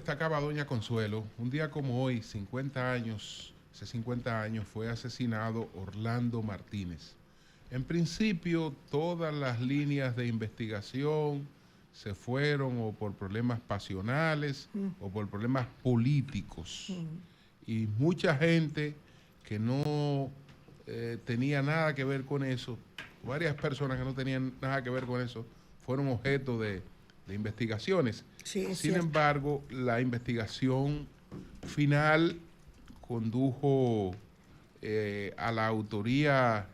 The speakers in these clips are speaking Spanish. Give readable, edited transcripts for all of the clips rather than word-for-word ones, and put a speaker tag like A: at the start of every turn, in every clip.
A: destacaba doña Consuelo, un día como hoy, hace 50 años, fue asesinado Orlando Martínez. En principio, todas las líneas de investigación se fueron o por problemas pasionales o por problemas políticos. Y mucha gente que no tenía nada que ver con eso, varias personas que no tenían nada que ver con eso, fueron objeto de investigaciones.
B: Sí,
A: Sin embargo, la investigación final condujo a la autoría,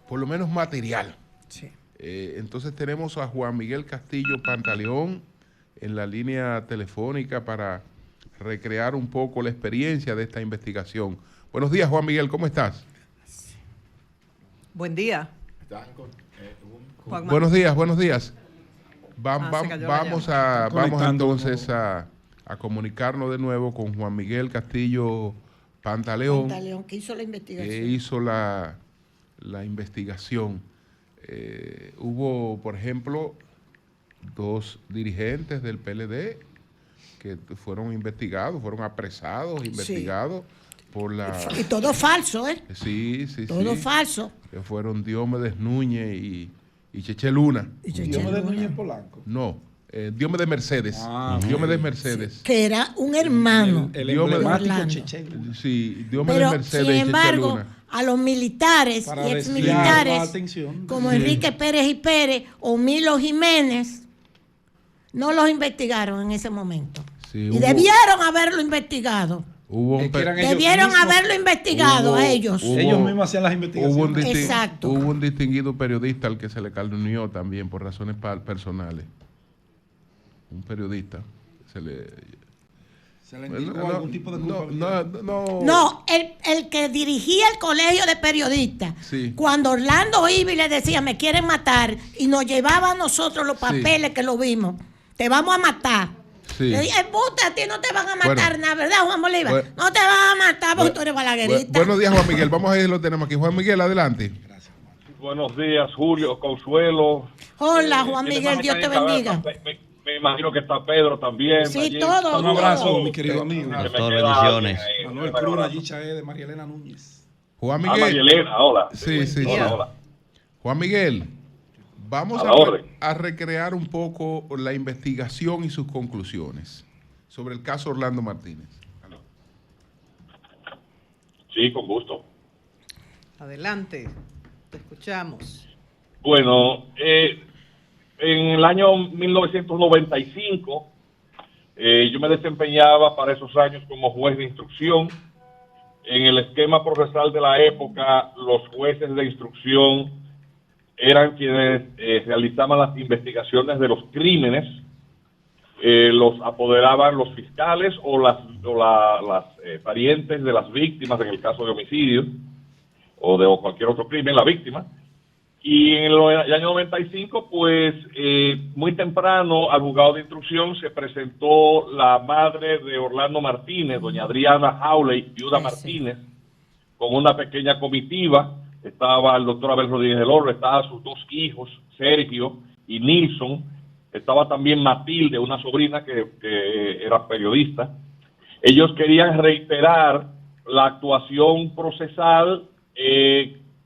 A: por lo menos material.
B: Sí.
A: Entonces tenemos a Juan Miguel Castillo Pantaleón en la línea telefónica para recrear un poco la experiencia de esta investigación. Buenos días, Juan Miguel, ¿cómo estás?
C: Buen día.
A: Buenos días, buenos días. Vamos entonces a comunicarnos de nuevo con Juan Miguel Castillo Pantaleón,
B: que hizo la investigación.
A: Que hizo la investigación. Hubo, por ejemplo, 2 dirigentes del PLD que fueron investigados, fueron apresados, investigados por la...
B: Y todo falso, ¿eh?
A: Sí.
B: Todo falso.
A: Que fueron Diomedes Núñez y Cheche Luna.
D: ¿Diomedes Núñez Polanco?
A: No, Diomedes Mercedes. Diomedes Mercedes.
B: Sí, que era un hermano.
D: El emblemático Cheche Luna.
A: Sí, Diomedes
B: Pero,
A: Mercedes
B: sin
A: y Cheche
B: embargo,
A: Luna.
B: a los militares
D: Para
B: y
D: desviar
B: exmilitares,
D: la atención.
B: como Enrique Pérez y Pérez o Milo Jiménez, no los investigaron en ese momento.
A: Sí,
B: Y debieron haberlo investigado. Debieron haberlo investigado a ellos.
D: Ellos mismos hacían las investigaciones.
B: Exacto.
A: Hubo un distinguido periodista al que se le calumnió también por razones personales. Un periodista. Se le indicó
D: algún tipo de culpabilidad.
B: No, el que dirigía el colegio de periodistas, cuando Orlando Ibi le decía, me quieren matar, y nos llevaba a nosotros los papeles que lo vimos, te vamos a matar.
A: Sí.
B: Le dije, puta, a ti no te van a matar nada, ¿verdad, Juan Bolívar? No te van a matar porque tú eres balaguerista.
A: Buenos días, Juan Miguel. Vamos a ver, lo tenemos aquí. Juan Miguel, adelante.
D: Gracias, Juan.
E: Buenos días, Julio, Consuelo.
B: Hola, Juan Miguel, Dios te bendiga.
E: Me imagino que está Pedro también.
B: Sí,
E: allí.
B: todo.
D: Un abrazo, mi querido amigo.
F: Bendiciones.
D: Manuel Cruz, allí Chaé, de María Elena Núñez.
A: Juan Miguel.
E: María Elena, hola.
A: Sí.
E: Hola.
A: Juan Miguel, vamos a recrear un poco la investigación y sus conclusiones sobre el caso Orlando Martínez.
E: Sí, con gusto.
C: Adelante, te escuchamos.
E: Bueno, en el año 1995, yo me desempeñaba para esos años como juez de instrucción. En el esquema procesal de la época, los jueces de instrucción eran quienes realizaban las investigaciones de los crímenes, los apoderaban los fiscales o las parientes de las víctimas en el caso de homicidio o de cualquier otro crimen, la víctima. Y en el año 95, pues muy temprano al juzgado de instrucción se presentó la madre de Orlando Martínez, doña Adriana Hawley, viuda Martínez, con una pequeña comitiva. Estaba el doctor Abel Rodríguez del Oro, estaban sus 2 hijos, Sergio y Nilson. Estaba también Matilde, una sobrina que era periodista. Ellos querían reiterar la actuación procesal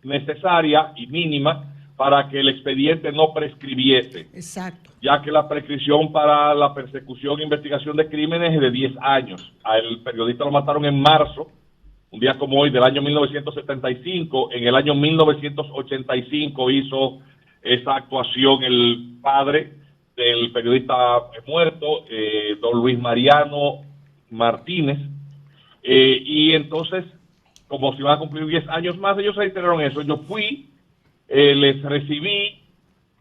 E: necesaria y mínima para que el expediente no prescribiese.
B: Exacto.
E: Ya que la prescripción para la persecución e investigación de crímenes es de 10 años. Al periodista lo mataron en marzo, un día como hoy, del año 1975. En el año 1985 hizo esa actuación el padre del periodista muerto, don Luis Mariano Martínez. Y entonces, como se iban a cumplir 10 años más, ellos reiteraron eso. Yo fui, les recibí,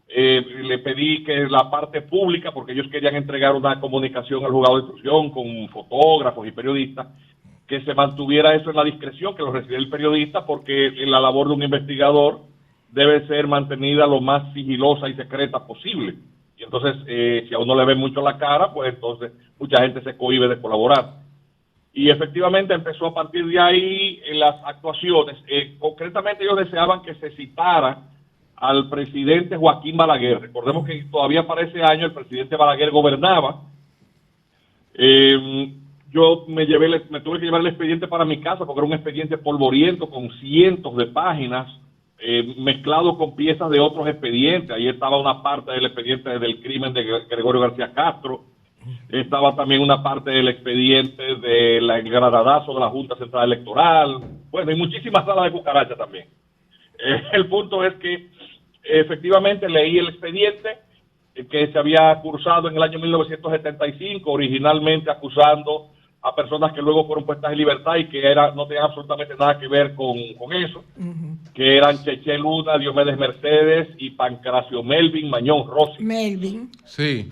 E: le pedí que la parte pública, porque ellos querían entregar una comunicación al juzgado de instrucción con fotógrafos y periodistas, que se mantuviera eso en la discreción, que lo recibiera el periodista, porque la labor de un investigador debe ser mantenida lo más sigilosa y secreta posible. Y entonces, si a uno le ve mucho la cara, pues entonces mucha gente se cohíbe de colaborar. Y efectivamente empezó a partir de ahí las actuaciones. Concretamente ellos deseaban que se citara al presidente Joaquín Balaguer. Recordemos que todavía para ese año el presidente Balaguer gobernaba. Yo me tuve que llevar el expediente para mi casa porque era un expediente polvoriento con cientos de páginas, mezclado con piezas de otros expedientes. Ahí estaba una parte del expediente del crimen de Gregorio García Castro, estaba también una parte del expediente del engranadazo de la Junta Central Electoral, bueno, y muchísimas salas de cucaracha también. El punto es que efectivamente leí el expediente que se había cursado en el año 1975, originalmente acusando a personas que luego fueron puestas en libertad y que no tenían absolutamente nada que ver con eso, que eran Cheche Luna, Diomedes Mercedes y Pancracio Melvin Mañón Rossi.
B: Melvin.
A: Sí.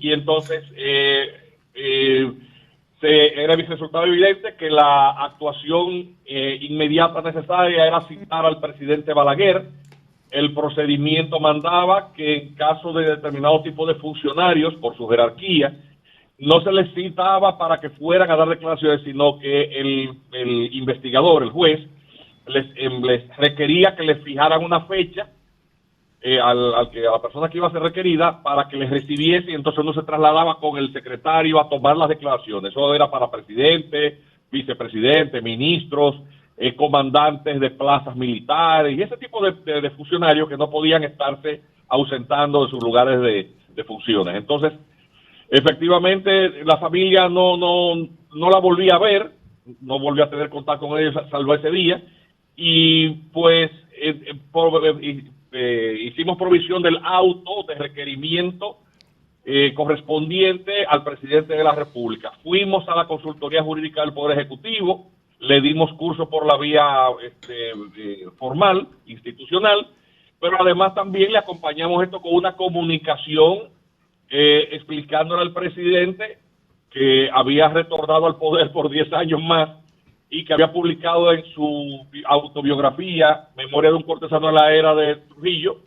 E: Y entonces resultaba evidente que la actuación inmediata necesaria era citar al presidente Balaguer. El procedimiento mandaba que en caso de determinado tipo de funcionarios, por su jerarquía, no se les citaba para que fueran a dar declaraciones, sino que el investigador, el juez, les requería que les fijaran una fecha a la persona que iba a ser requerida para que les recibiese, y entonces uno se trasladaba con el secretario a tomar las declaraciones. Eso era para presidente, vicepresidente, ministros, comandantes de plazas militares y ese tipo de funcionarios que no podían estarse ausentando de sus lugares de funciones. Entonces, efectivamente, la familia no la volví a ver, no volví a tener contacto con ellos salvo ese día, y pues hicimos provisión del auto de requerimiento correspondiente al presidente de la República. Fuimos a la Consultoría Jurídica del Poder Ejecutivo, le dimos curso por la vía formal, institucional, pero además también le acompañamos esto con una comunicación explicándole al presidente que había retornado al poder por 10 años más y que había publicado en su autobiografía, Memoria de un cortesano de la era de Trujillo,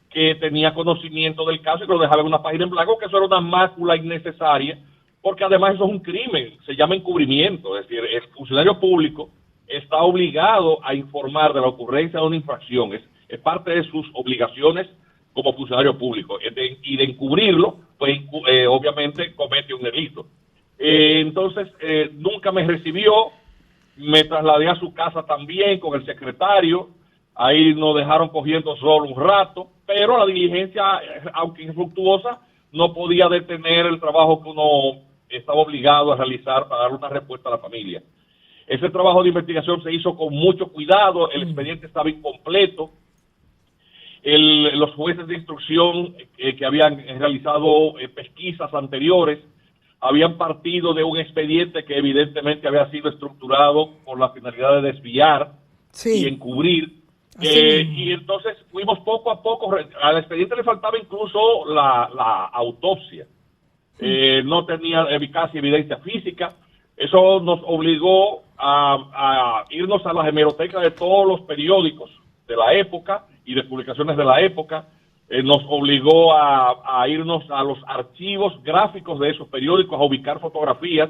E: que tenía conocimiento del caso y que lo dejaba en una página en blanco, que eso era una mácula innecesaria, porque además eso es un crimen, se llama encubrimiento, es decir, el funcionario público está obligado a informar de la ocurrencia de una infracción, es parte de sus obligaciones como funcionario público, y de encubrirlo, pues obviamente comete un delito. Entonces, nunca me recibió, me trasladé a su casa también con el secretario, ahí nos dejaron cogiendo solo un rato, pero la diligencia, aunque infructuosa, no podía detener el trabajo que uno estaba obligado a realizar para dar una respuesta a la familia. Ese trabajo de investigación se hizo con mucho cuidado, el expediente estaba incompleto, los jueces de instrucción que habían realizado pesquisas anteriores habían partido de un expediente que evidentemente había sido estructurado con la finalidad de desviar y encubrir. Y entonces fuimos poco a poco, al expediente le faltaba incluso la autopsia. No tenía casi evidencia física. Eso nos obligó a irnos a las hemerotecas de todos los periódicos de la época y de publicaciones de la época. Nos obligó a irnos a los archivos gráficos de esos periódicos, a ubicar fotografías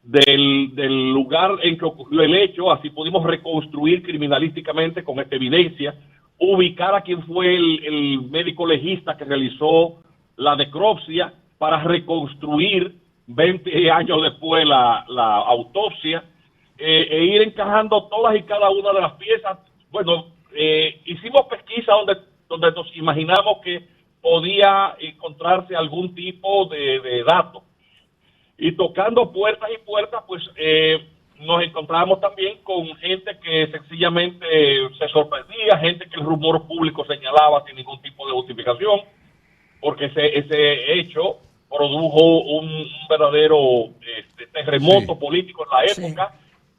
E: del lugar en que ocurrió el hecho, así pudimos reconstruir criminalísticamente con esta evidencia, ubicar a quién fue el médico legista que realizó la necropsia para reconstruir 20 años después la autopsia, e ir encajando todas y cada una de las piezas. Bueno, hicimos pesquisa donde nos imaginamos que podía encontrarse algún tipo de dato. Y tocando puertas y puertas, pues nos encontramos también con gente que sencillamente se sorprendía, gente que el rumor público señalaba sin ningún tipo de justificación, porque ese hecho produjo un verdadero terremoto político en la época.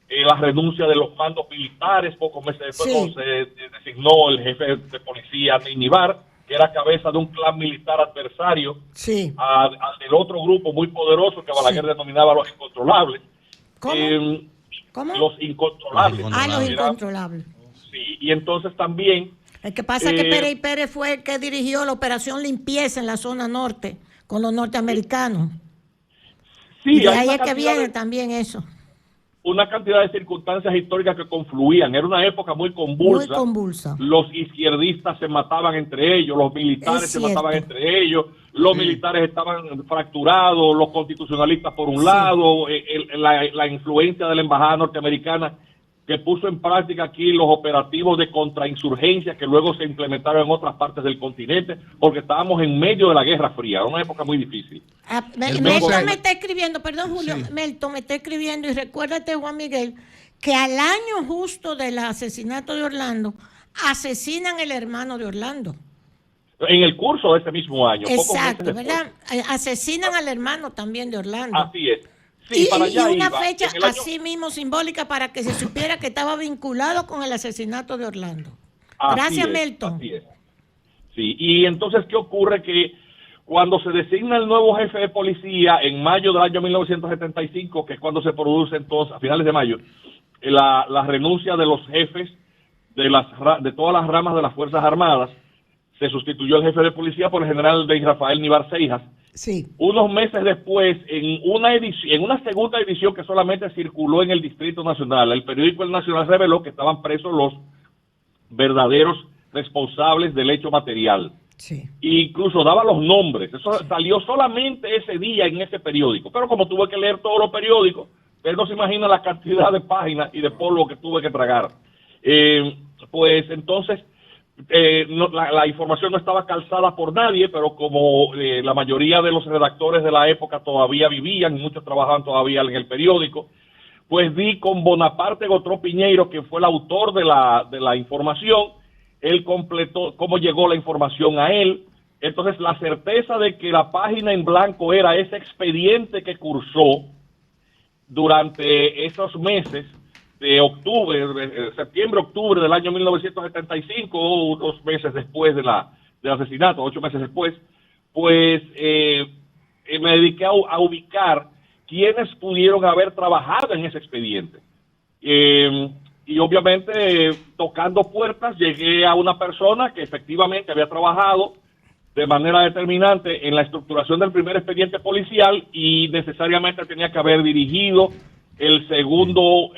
E: La renuncia de los mandos militares, pocos meses después cuando se designó el jefe de policía Nibar, que era cabeza de un clan militar adversario al del otro grupo muy poderoso que Balaguer denominaba los incontrolables.
B: ¿Cómo?
E: Los incontrolables.
B: Los incontrolables.
E: Sí, y entonces también...
B: El que pasa es que Pérez Pérez fue el que dirigió la operación limpieza en la zona norte con los norteamericanos. Sí, y de ahí es que viene también eso.
E: una cantidad de circunstancias históricas que confluían. Era una época muy convulsa.
B: Muy convulsa.
E: Los izquierdistas se mataban entre ellos, los militares se mataban entre ellos, los militares estaban fracturados, los constitucionalistas por un lado, la influencia de la embajada norteamericana que puso en práctica aquí los operativos de contrainsurgencia que luego se implementaron en otras partes del continente, porque estábamos en medio de la Guerra Fría, era una época muy difícil.
B: Melton me está escribiendo, perdón Julio, Melton me está escribiendo, y recuérdate, Juan Miguel, que al año justo del asesinato de Orlando, asesinan el hermano de Orlando.
E: En el curso de ese mismo año.
B: Exacto, ¿verdad? Asesinan al hermano también de Orlando.
E: Así es. Sí,
B: y una fecha así mismo simbólica para que se supiera que estaba vinculado con el asesinato de Orlando. Gracias, Melton.
E: Así es. Sí, y entonces, ¿qué ocurre? Que cuando se designa el nuevo jefe de policía en mayo del año 1975, que es cuando se produce entonces, a finales de mayo, la renuncia de los jefes de todas las ramas de las Fuerzas Armadas, se sustituyó el jefe de policía por el general de Rafael Nivar Seijas.
B: Sí.
E: Unos meses después, en una segunda edición que solamente circuló en el Distrito Nacional, el periódico El Nacional reveló que estaban presos los verdaderos responsables del hecho material.
B: Sí.
E: E incluso daba los nombres. Eso salió solamente ese día en ese periódico. Pero como tuve que leer todos los periódicos, él no se imagina la cantidad de páginas y de polvo que tuve que tragar. Pues entonces... la información no estaba calzada por nadie, pero como la mayoría de los redactores de la época todavía vivían, muchos trabajaban todavía en el periódico, pues di con Bonaparte Gotró Piñeiro, que fue el autor de la información. Él completó cómo llegó la información a él. Entonces la certeza de que la página en blanco era ese expediente que cursó durante esos meses de septiembre-octubre del año 1975, o unos meses después del asesinato, 8 meses después, pues me dediqué a ubicar quiénes pudieron haber trabajado en ese expediente. Y obviamente, tocando puertas, llegué a una persona que efectivamente había trabajado de manera determinante en la estructuración del primer expediente policial y necesariamente tenía que haber dirigido el segundo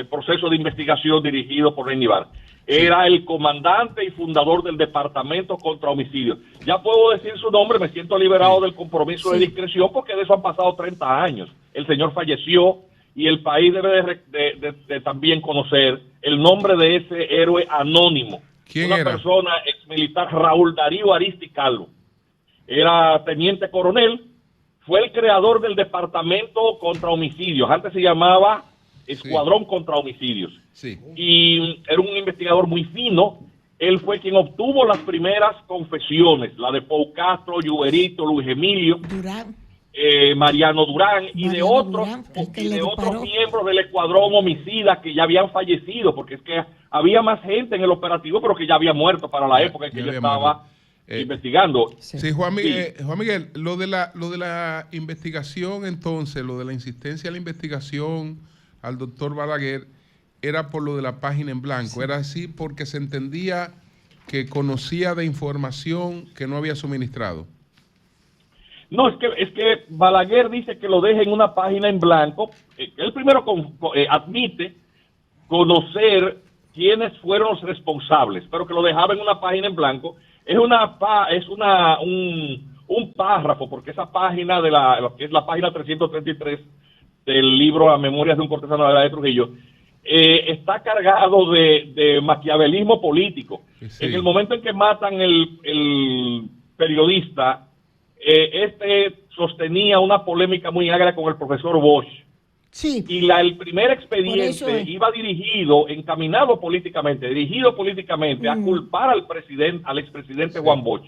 E: proceso de investigación dirigido por Rey Nivar. Era el comandante y fundador del Departamento contra Homicidios. Ya puedo decir su nombre, me siento liberado del compromiso de discreción, porque de eso han pasado 30 años. El señor falleció y el país debe de también conocer el nombre de ese héroe anónimo.
A: ¿Quién era?
E: Persona exmilitar, Raúl Darío Aristi Calvo. Era teniente coronel. Fue el creador del Departamento contra Homicidios. Antes se llamaba Escuadrón contra Homicidios.
A: Sí.
E: Y era un investigador muy fino. Él fue quien obtuvo las primeras confesiones, la de Pau Castro, Lluverito, Luis Emilio,
B: Durán.
E: Mariano Durán y de otros
B: Durán,
E: miembros del Escuadrón Homicida que ya habían fallecido, porque es que había más gente en el operativo, pero que ya había muerto para la época en que yo estaba investigando.
A: Sí, Juan Miguel, lo de la investigación, entonces, lo de la insistencia a la investigación al doctor Balaguer, era por lo de la página en blanco. Sí. Era así porque se entendía que conocía de información que no había suministrado.
E: No, es que Balaguer dice que lo deja en una página en blanco. Él primero admite conocer quiénes fueron los responsables, pero que lo dejaba en una página en blanco. Es un párrafo, porque esa página que es la página 333 del libro A Memorias de un cortesano de la de Trujillo, está cargado de maquiavelismo político. Sí. En el momento en que matan el periodista, sostenía una polémica muy agria con el profesor Bosch.
B: Sí.
E: Y el primer expediente iba encaminado políticamente, dirigido políticamente a culpar al expresidente Juan Bosch.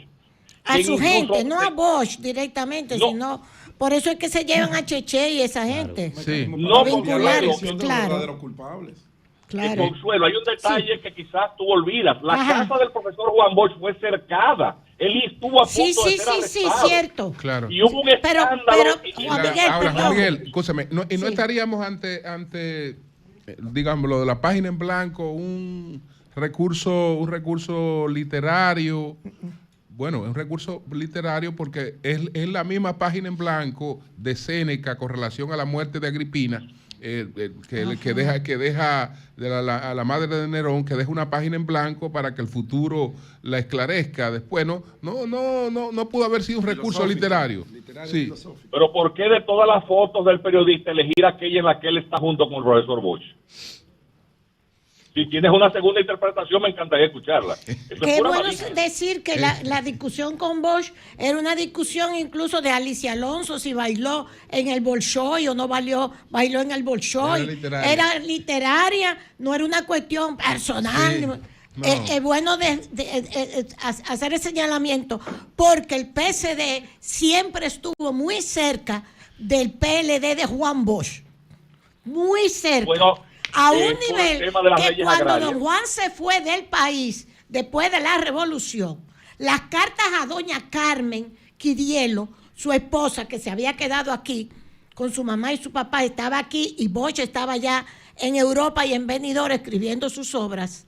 B: A su gente, no a Bosch directamente, sino... Por eso es que se llevan a Cheche y esa gente.
A: Sí.
E: No
B: vinculados,
D: los verdaderos culpables.
B: Claro.
E: Consuelo, hay un detalle que quizás tú olvidas. La casa del profesor Juan Bosch fue cercada. Él estuvo a punto de ser arrestado.
B: Sí, cierto.
A: Claro.
E: Y hubo un escándalo.
B: Juan
A: Miguel, escúchame, no estaríamos ante digamos, lo de la página en blanco, un recurso literario. Bueno, es un recurso literario porque es la misma página en blanco de Séneca con relación a la muerte de Agripina, que deja a la madre de Nerón, que deja una página en blanco para que el futuro la esclarezca. Después no pudo haber sido un recurso literario. Sí.
E: Pero ¿por qué de todas las fotos del periodista elegir aquella en la que él está junto con el profesor Bosch? Si tienes una segunda interpretación, me encantaría escucharla.
B: Qué bueno decir que la discusión con Bosch era una discusión incluso de Alicia Alonso, si bailó en el Bolshoi o no bailó en el Bolshoi. Era literaria, no era una cuestión personal. Sí. No. Es bueno hacer el señalamiento, porque el PSD siempre estuvo muy cerca del PLD de Juan Bosch. Muy cerca. Bueno, a un nivel que cuando don Juan se fue del país, después de la revolución, las cartas a doña Carmen Quidielo, su esposa, que se había quedado aquí con su mamá y su papá, estaba aquí y Bosch estaba ya en Europa y en Benidorm escribiendo sus obras.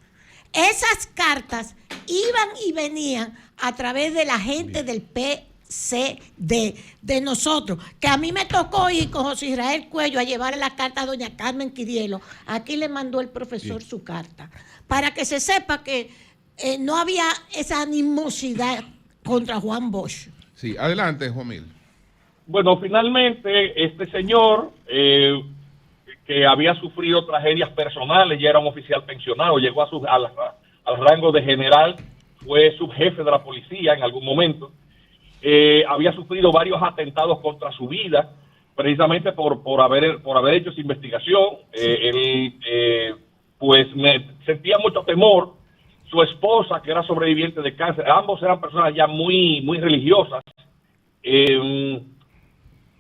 B: Esas cartas iban y venían a través de la gente del PSD, de nosotros, que a mí me tocó ir con José Israel Cuello a llevarle la carta a doña Carmen Quidielo. Aquí le mandó el profesor su carta, para que se sepa que no había esa animosidad contra Juan Bosch.
A: Sí, adelante, Juan Mil.
E: Bueno, finalmente este señor, que había sufrido tragedias personales, ya era un oficial pensionado, llegó al rango de general, fue subjefe de la policía en algún momento. Había sufrido varios atentados contra su vida, precisamente por haber hecho esa investigación. Él sentía mucho temor. Su esposa, que era sobreviviente de cáncer, ambos eran personas ya muy, muy religiosas,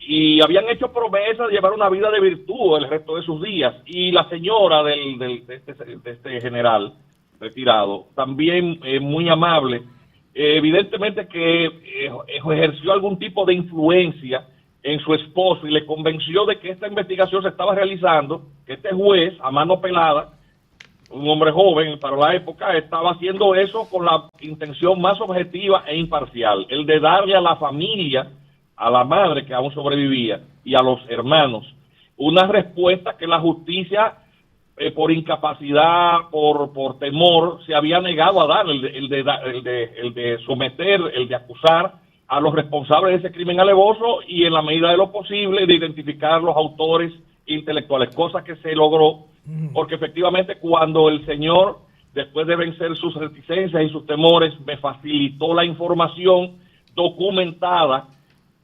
E: y habían hecho promesas de llevar una vida de virtud el resto de sus días. Y la señora de este general retirado, también muy amable, evidentemente que ejerció algún tipo de influencia en su esposo y le convenció de que esta investigación se estaba realizando, que este juez, a mano pelada, un hombre joven para la época, estaba haciendo eso con la intención más objetiva e imparcial, el de darle a la familia, a la madre que aún sobrevivía y a los hermanos, una respuesta que la justicia, por incapacidad, por temor, se había negado a dar, el de someter, el de acusar a los responsables de ese crimen alevoso y en la medida de lo posible de identificar los autores intelectuales, cosa que se logró, porque efectivamente cuando el señor, después de vencer sus reticencias y sus temores, me facilitó la información documentada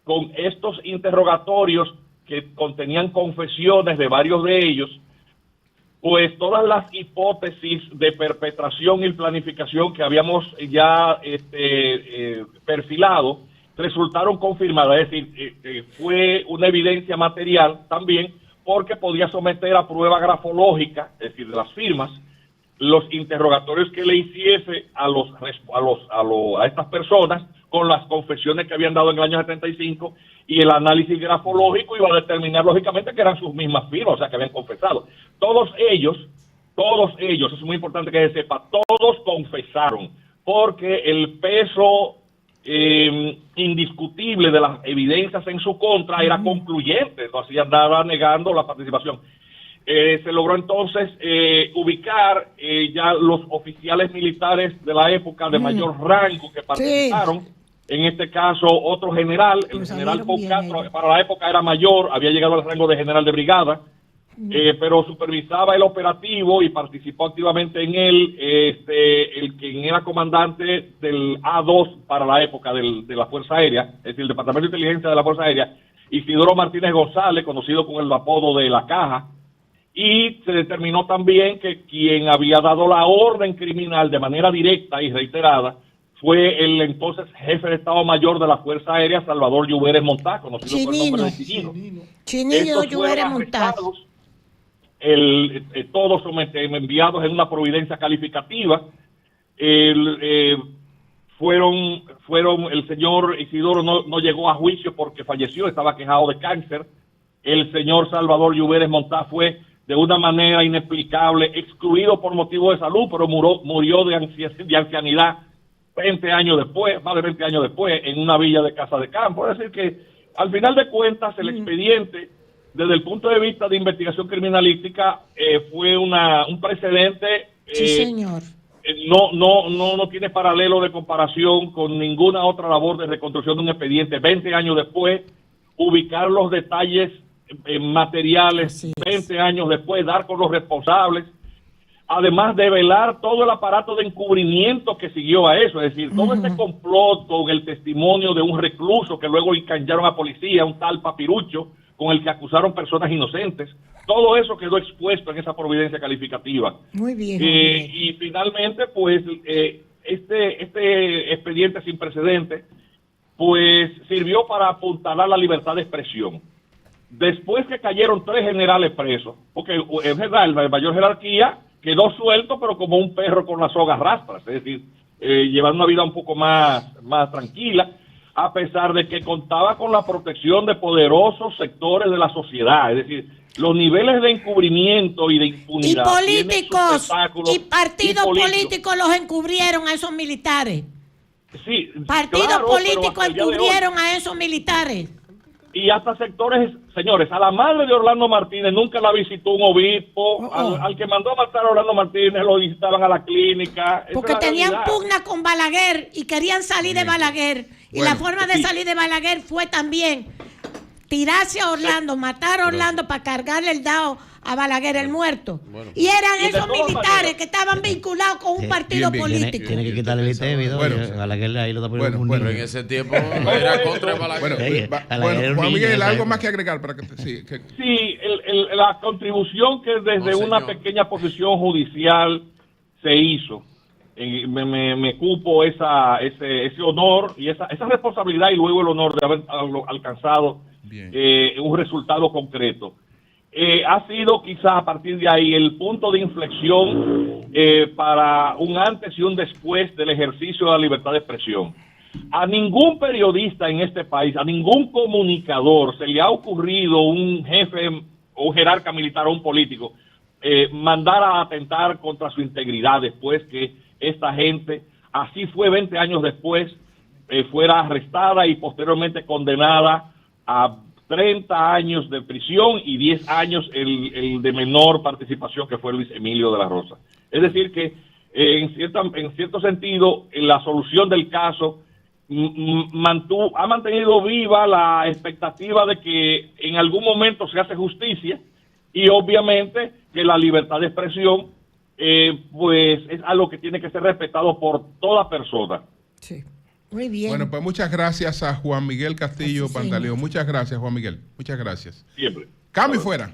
E: con estos interrogatorios que contenían confesiones de varios de ellos, pues todas las hipótesis de perpetración y planificación que habíamos ya perfilado resultaron confirmadas. Es decir, fue una evidencia material también, porque podía someter a prueba grafológica, es decir, de las firmas, los interrogatorios que le hiciese a estas personas con las confesiones que habían dado en el año 75, y el análisis grafológico iba a determinar lógicamente que eran sus mismas firmas, o sea, que habían confesado. Todos ellos, es muy importante que se sepa, todos confesaron, porque el peso indiscutible de las evidencias en su contra era concluyente, no hacían nada negando la participación. Se logró entonces ubicar ya los oficiales militares de la época de mayor rango que participaron. Sí. En este caso, otro general, el general Castro, para la época era mayor, había llegado al rango de general de brigada, pero supervisaba el operativo y participó activamente en él, el quien era comandante del A2 para la época de la Fuerza Aérea, es decir, el Departamento de Inteligencia de la Fuerza Aérea, Isidoro Martínez González, conocido con el apodo de La Caja, y se determinó también que quien había dado la orden criminal de manera directa y reiterada fue el entonces jefe de Estado Mayor de la Fuerza Aérea, Salvador Lluveres Montá, conocido por el nombre de Chinino.
B: Chinino Lluveres Montá.
E: Todos enviados en una providencia calificativa. El señor Isidoro no llegó a juicio porque falleció, estaba quejado de cáncer. El señor Salvador Lluveres Montá fue de una manera inexplicable excluido por motivo de salud, pero murió de ancianidad 20 años después, más de 20 años después, en una villa de Casa de Campo. Es decir que, al final de cuentas, el expediente desde el punto de vista de investigación criminalística, fue un precedente.
B: Sí, señor.
E: No tiene paralelo de comparación con ninguna otra labor de reconstrucción de un expediente. 20 años después, ubicar los detalles materiales, 20 años después, dar con los responsables, además de velar todo el aparato de encubrimiento que siguió a eso, es decir, todo este complot con el testimonio de un recluso que luego engancharon a policía, un tal Papirucho, con el que acusaron personas inocentes. Todo eso quedó expuesto en esa providencia calificativa.
B: Muy bien.
E: Y finalmente, pues, este expediente sin precedentes, pues, sirvió para apuntalar la libertad de expresión. Después que cayeron 3 generales presos, porque el general de mayor jerarquía quedó suelto, pero como un perro con las sogas rastras, es decir, llevando una vida un poco más tranquila, a pesar de que contaba con la protección de poderosos sectores de la sociedad, es decir, los niveles de encubrimiento y de impunidad.
B: Y políticos y partidos políticos los encubrieron a esos militares.
E: Sí,
B: partidos políticos encubrieron a esos militares.
E: Y hasta sectores, señores, a la madre de Orlando Martínez nunca la visitó un obispo, al que mandó a matar a Orlando Martínez lo visitaban a la clínica.
B: Porque tenían pugna con Balaguer y querían salir de Balaguer. Y la forma de salir de Balaguer fue también tirarse a Orlando, matar a Orlando para cargarle el dado a Balaguer el muerto. Y eran esos militares que estaban vinculados con un partido político.
F: Tiene que quitarle el ITV, Balaguer ahí lo está poniendo.
G: Bueno, en ese tiempo era contra Balaguer.
A: Bueno, Juan Miguel, algo más que agregar para que
E: sí, la contribución que desde una pequeña posición judicial se hizo. Me cupo ese honor y esa responsabilidad y luego el honor de haber alcanzado un resultado concreto. Ha sido quizá a partir de ahí el punto de inflexión para un antes y un después del ejercicio de la libertad de expresión. A ningún periodista en este país, a ningún comunicador se le ha ocurrido un jefe o un jerarca militar o un político mandar a atentar contra su integridad después que esta gente, así fue 20 años después, fuera arrestada y posteriormente condenada a 30 años de prisión y 10 años el de menor participación, que fue Luis Emilio de la Rosa. Es decir que en cierto sentido la solución del caso ha mantenido viva la expectativa de que en algún momento se hace justicia y obviamente que la libertad de expresión pues es algo que tiene que ser respetado por toda persona.
B: Sí. Muy bien.
A: Bueno, pues muchas gracias a Juan Miguel Castillo Pantaleón. Muchas gracias, Juan Miguel. Muchas gracias.
E: Siempre.
A: Cambio fuera.